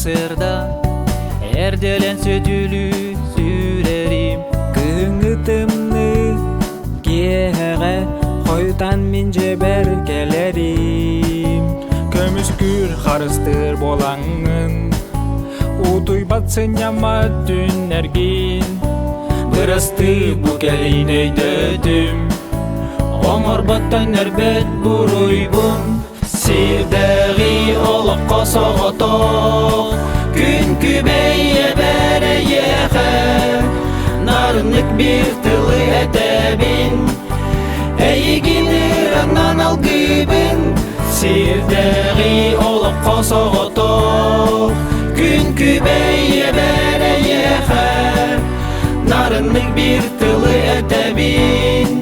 сырда эрделен сөтүлүү сүрерим кыңытымны кеге хойтан мен жебер келерим көмүскүр харыстыр болаңын утуй батсын яма түнергин бырасты бу келин өйдөдүм оңор баттан эрбет буруйбун сирдеги олокко соготок күн күбейе берееге нарынык бир тылы этебин эйигинир анан алгыбын сирдеги олокко соготок күн күбейе берееге нарынык бир тылы этебин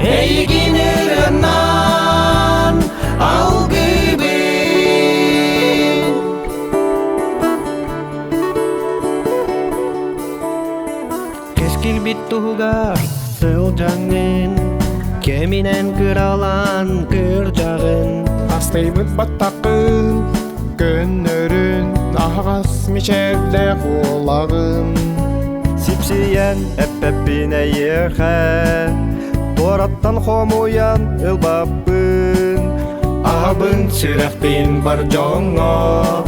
эйигинир анан алгыбын Keskil bittuga sılcanın Keminen kıralan kırcağın Astayımız battakın Gönörün Ağas miçerde kulağın Sipsiyen eppepine yehe Torattan homuyan ılbapın Abın sürektin var joңо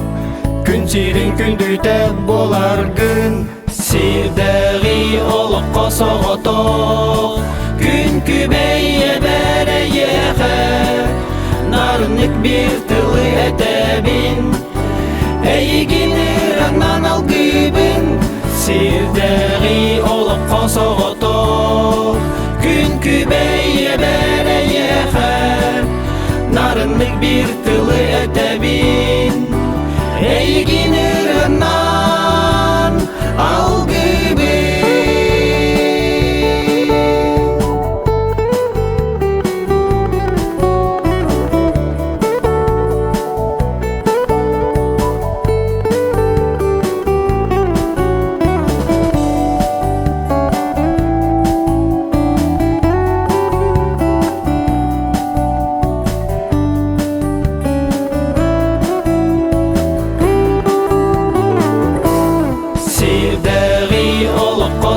Күн сирин күндүйте боларгын сирдеги олокко соготок күн күбейе берееге нарынык бир тылы этебин эйигинир анан алгыбын сирдеги олокко соготок күн күбейе берееге нарынык бир тылы этебин эйигинир анан алгыбын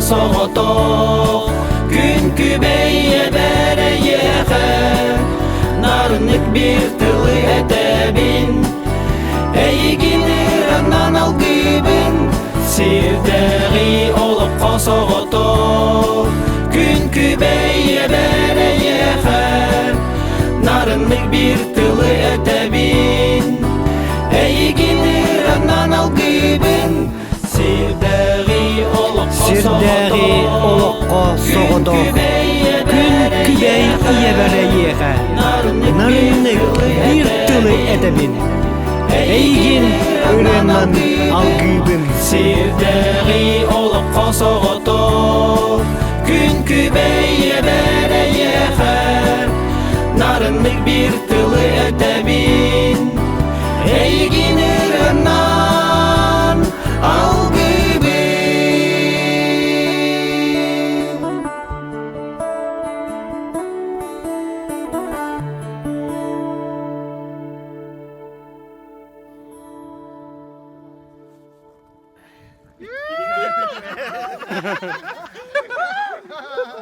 соготок күн күбейе берееге нарынык бир тылы этебин эйигинир анан алгыбын сирдеги олокко соготок күн күбейе берееге нарынык бир тылы этебин эйигинир анан алгыбын сирдеги olokko sogodok Күн күбей ие берееге Нарынык бир тылы этебин Эйгин ырынан алгыбын сирдеги олокко соготок күн күбейе берееге нарынык бир тылы этебин эйигинир анан алгыбын